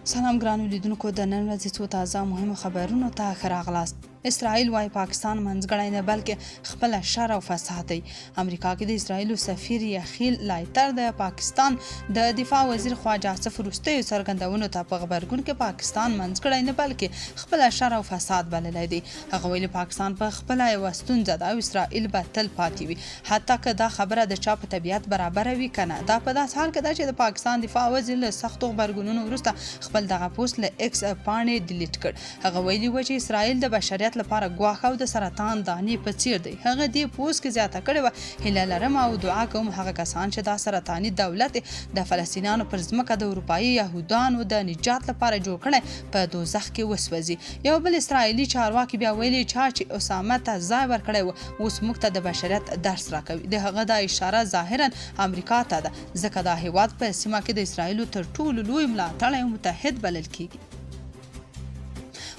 سلام ګرانو لیدونکو، د نن ورځې څو تازه مهمو خبرونو ته ښه راغلاست. اسرائیل وايي پاکستان منځګړی نه بلکې خپله شر او فساد دی. امریکا کې د اسرائیلو سفیر یخیل لایتر د پاکستان د دفاع وزیر خواجه آصف وروستیو څرګندونو ته په غبرګون کې پاکستان منځګړی نه بلکې خپله شر او فساد بللی دی. هغه ویلي پاکستان په خپله یوه ستونزه ده او اسرائیل به تل پاتې وي، حتی که دا خبره د چا په طبیعت برابره وي که نه. دا په داسې حال کې ده چې د پاکستان دفاع وزیر له سختو غبرګونونو وروسته خپل دغه پوسټ له ایکس پاڼې ډیلیټ کړ. هغه ویلي و چې اسرائیل د بشریت لپاره ګواښ او د سرطان دانې په څیر دی. هغه دې پوسټ کې زیاته کړې وه، هیله لرم او دعا کوم هغه کسان چې دا سرطاني دولت د فلسطینیانو پر ځمکه د اروپایي یهودانو د نجات لپاره جوړ کړی په دوزخ کې وسوځي. یو بل اسرائیلي چارواکي بیا ویلي چا چې اسامه ته ځای ورکړی و اوس موږ ته د بشریت درس راکوي. د هغه دا اشاره ظاهرا امریکا ته ده، ځکه دا هیواد په سیمه کې د اسرائیلو تر ټولو لوی ملاتړی او متحد بلل کیږي.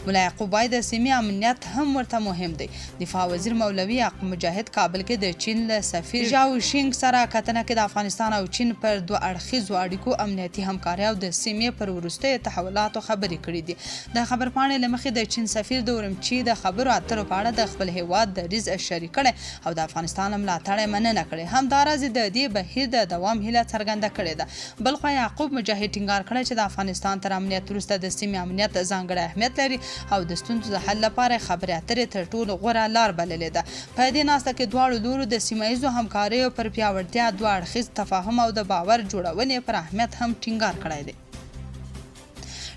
ملا یعقوب وایي د سیمې امنیت هم ورته مهم دی. دفاع وزیر مولوي یعقوب مجاهد کابل کې د چین له سفیر ژاو شینګ سره کتنه کې د افغانستان او چین پر دوه اړخیزو اړیکو امنیتي همکاري او د سیمې پر وروستیو تحولاتو خبرې کړې دي. د خبرپاڼې له مخې د چین سفیر د اورمچي د خبرو اترو په اړه د خپل هیواد دریځ شریک کړی او د افغانستان ملاتړ یې مننه کړې. همداراز د دې بهیر د دوام هیله څرګنده کړې ده. بل خوا یعقوب مجاهد ټینګار کړی چې د افغانستان تر امنیت وروسته د سیمې امنیت ځانګړی اهمیت لري او د ستونزو د حل لپاره خبرې اترې تر ټولو غوره لار بللې ده. په دې ناسته کې دواړو لورو د سیمه ییزو همکاریو پر پیاوړتیا، دوه اړخیز تفاهم او د باور جوړونې پر اهمیت هم ټینګار کړی دی.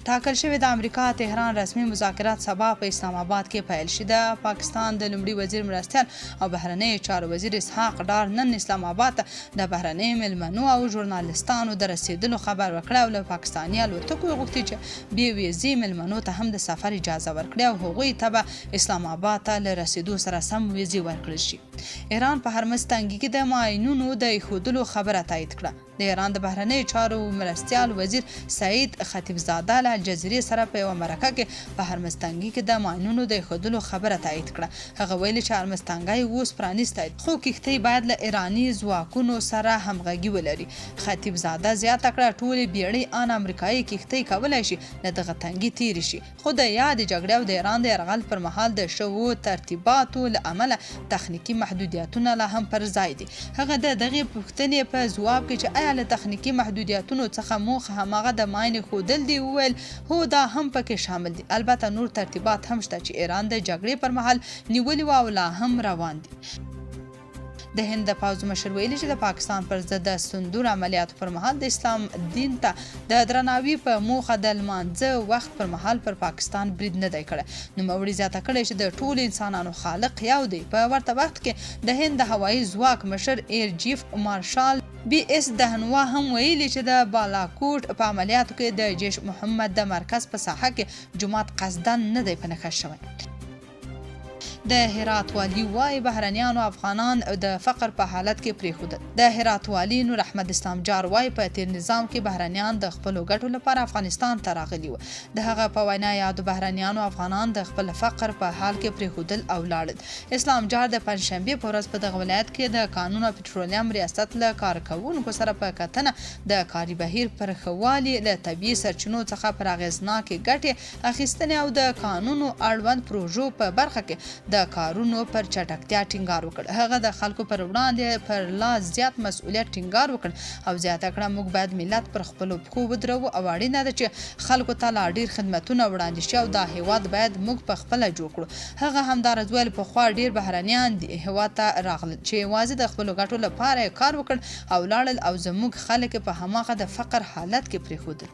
ټاکل شوی د امریکا تهران رسمي مذاکرات سبا په اسلام آباد کې پیل شي. د پاکستان د لومړي وزیر مرستیال او بهرنیو چارو وزیر اسحاق ډار نن اسلام آباد ته د بهرنیو میلمنو او ژورنالستانو د رسیدلو خبر ورکړی او له پاکستاني الوتکو یې غوښتي چې بې ویزې میلمنو ته هم د سفر اجازه ورکړي او هغوی ته به اسلام آباد ته له رسیدو سره سم ویزې ورکړل شي. ایران په هرمز تنګي کې د ماینونو د ایښودلو خبره تایید کړه. د ایران د بهرنیو چارو مرستیال وزیر سعید خطیبزاده له الجزیرې سره په یوه مرکه کې په هرمز تنګي کې د ماینونو د ایښودلو خبره تایید کړه. هغه ویلي چې هرمز تنګی اوس پرانیستی خو کښتۍ باید له ایراني ځواکونو سره همغږي ولري. خطیبزاده زیاته کړه ټولې بیړۍ ان امریکایي کښتۍ کولی شي له دغه تنګي تیرې شي، خو د یادې جګړې او د ایران د یرغل پر مهال د شویو ترتیباتو له امله تخنیکي محدودیتونه لا هم پر ځای دي. هغه د دغې پوښتنې په ځواب کې چې آیا له تخنیکي محدودیتونو څخه موخه هماغه د ماینې ښودل دي وویل هو دا هم پکې شامل دي. البته نور ترتیبات هم شته چې ایران د جګړې پر مهال نیولي وو او لا هم روان دي. د هند د پوځ مشر ویلي چې د پاکستان پر ضد د سندور عملیاتو پر مهال د اسلام دین ته د درناوي په موخه د لمانځه وخت پر مهال پر پاکستان برید نه دی کړی. نوموړي زیاته کړې چې د ټولو انسانانو خالق یو دی. په ورته وخت کې د هند د هوایي ځواک مشر ایر چیف مارشال بی اس دهنوا هم ویلي چې د بالاکوټ په عملیاتو کې د جیش محمد د مرکز په ساحه کې جومات قصدن نه دی په نښه شوی. د هرات والی وایي بهرنیانو افغانان د فقر په حالت کې پرېښودل. د هرات والی نور احمد اسلام جار وایي په تیر نظام کې بهرنیان د خپلو ګټو لپاره افغانستان ته راغلي وو. د هغه په وینا یادو بهرنیانو افغانان د خپل فقر په حال کې پرېښودل او لاړل. اسلام جار د پنجشنبې په ورځ په دغه ولایت کې د قانون او پټرولیم ریاست له کارکوونکو سره په کتنه د کاري بهیر پر ښه والي، له طبیعي سرچینو څخه پر اغېزناکې ګټې اخیستنې او د قانونو اړوند پروژو په برخه کې د کارونو پر چټکتیا ټینګار وکړ. هغه د خلکو پر وړاندې پر لا زیات مسؤلیت ټینګار وکړ او زیاته کړه موږ باید ملت پر خپلو پښو ودرو او اړینه ده چې خلکو ته لا ډیر خدمتونه وړاندې شي او دا هیواد باید موږ په خپله جوړ کړو. هغه همداراز ویل پخوا ډیر بهرنیان دې هیواد ته راغلل چې یوازې د خپلو ګټو لپاره کار وکړ او لاړل او زموږ خلک په هماغه د فقر حالت کې پرېښودل.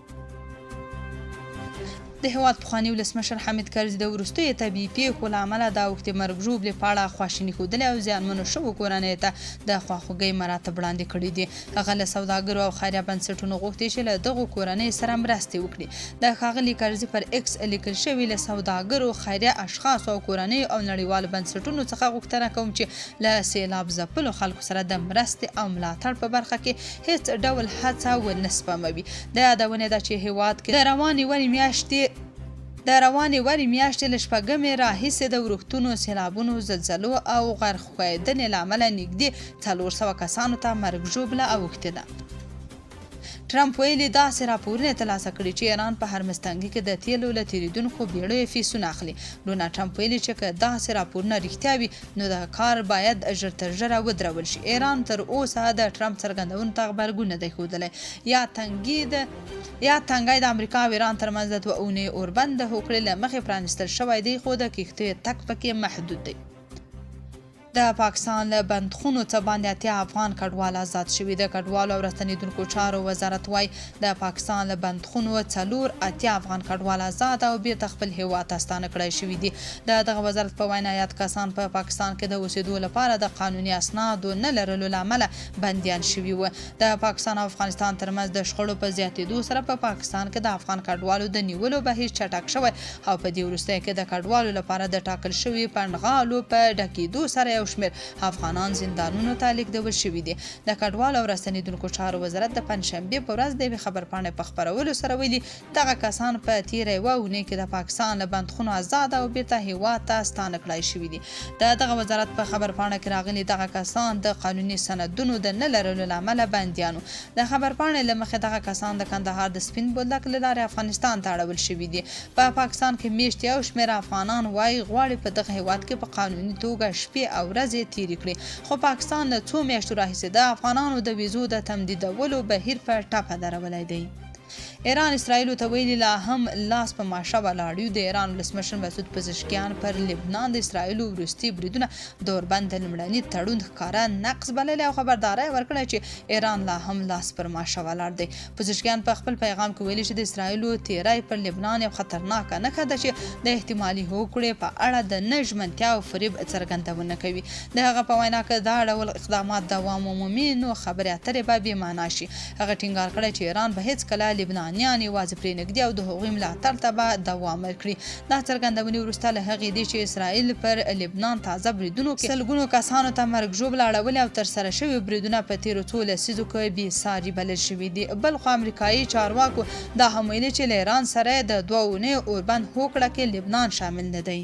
د هیواد پخواني ولسمشر حامد کرزي د وروستیو طبیعي پیښو له امله د اوږدې مرګ ژوبلې په اړه خواشیني ښودلې او زیانمنو شویو کورنیو ته د خواخوږۍ مراتب وړاندې کړي دي. هغه له سوداګرو او خیریه بنسټونو غوښتي چې له دغو کورنیو سره مرستې وکړي. د ښاغلي کرزي پر ایکس لیکل شوي له سوداګرو، خیریه اشخاصو او کورنیو او نړیوالو بنسټونو څخه غوښتنه کوم چې له سیلاب ځپلو خلکو سره د مرستې او ملاتړ په برخه کې هیڅ ډول هڅه ونه سپموي. د یادونې ده چې هیواد کې د روانې ورې میاشتې له شپږمې راهیسې د ورښتونو، سیلابونو، زلزلو او غرق ښویدنې له امله نږدې 400 کسانو ته مرګ ژوبله اوښتې ده. ټرمپ ویلي داسې راپورونه ترلاسه کړي چې ایران په هرمستنګي کې د تیلو له تېرېدونکو بیړیو فیسونه اخلي. ډونالډ ټرمپ ویلي چې که داسې راپورونه رښتیا وي نو د کار باید ژر تر ژره ودرول شي. ایران تر اوسه د ټرمپ څرګندونو ته غبرګون نه دی ښودلی. یا تنګی د امریکا او ایران ترمنځ د 2 اونۍ اوربند د هوکړې له مخې پرانیستل شوی دی خو د کښتیو تګ پکې محدود دی. د پاکستان له بندخونو څخه باندې 80 افغان کډوال آزاد شوي. د کډوالو او راستنېدونکو چارو وزارت وايي د پاکستان له بندخونو 80 افغان کډوال آزاد او بیرته خپل هیواد ته ستانه کړای شوي دي. دغه وزارت په وینا یاد کسان په پاکستان کې د اوسېدو لپاره د قانوني اسنادو نه لرلو له امله بندیان شوي وو. د پاکستان او افغانستان ترمنځ د شخړو په زیاتېدو سره په پاکستان کې د افغان کډوالو د نیولو بهیر چټک شوی او په دې وروستیو کې د کډوالو لپاره د ټاکل شوي پنډغالو په ډکېدو سره یو شمېر افغانان زندانونو ته لیږدول شوي دي. د کډوالو او راستنېدونکو چارو وزارت د پنجشنبې په ورځ د یوې خبرپاڼې په خپرولو سره ویلي دغه کسان په تېره یوه اونۍ کې د پاکستان له بندخونو آزاد او بیرته هیواد ته ستانه کړای شوي دي. دغه وزارت په خبرپاڼه کې راغلي دغه کسان د قانوني سندونو د نه لرلو له امله بندیانو. د خبرپاڼې له مخې دغه کسان د کندهار د سپین بولدک له لارې افغانستان ته اړول شوي دي. په پاکستان کې میشت یو شمېر افغانان وایي غواړي په دغه هیواد کې په قانوني توګه شپې او ورځې تیرې کړي. خو پاکستان له 2 میاشتو راهیسې د افغانانو د ویزو د تمدیدولو بهیر په ټپه درولی دی. ایران اسرائیل ته ویلي لا هم لاس په ماشه ولاړ یو. د ایران ولسمشر مسعود پزشکیان پر لبنان د اسرائیل وروستي بریدونه د اوربند د لومړني تړون ښکاره نقض بللی او خبرداری ورکړی چې ایران لا هم لاس پر ماشه ولاړ دی. پزشکیان په خپل پیغام کې ویلي چې د اسرائیل تیری پر لبنان یو خطرناکه نښه ده چې د احتمالي هوکړې په اړه د نه ژمنتیا او فریب څرګندونه کوي. د هغه په وینا که دا ډول اقدامات دوام ومومي نو خبرې اترې به بېمعنا شي. هغه ټینګار کړی چې ایران به هېڅکله لبنانیان یوازې پرې نږدي او د هغوی ملاتړ ته به دوام ورکړي. دا څرګندونې وروسته له هغې دي چې اسرائیل پر لبنان تازه بریدونو کې سلګونو کسانو ته مرګ ژوبله اړولې او ترسره شوي بریدونه په تېرو څو لسیزو کې بېساري بلل شوي دي. بل خو امریکایي چارواکو دا هم ویلي چې له ایران سره د 2 اونیو اوربند هوکړه کې لبنان شامل نه دی.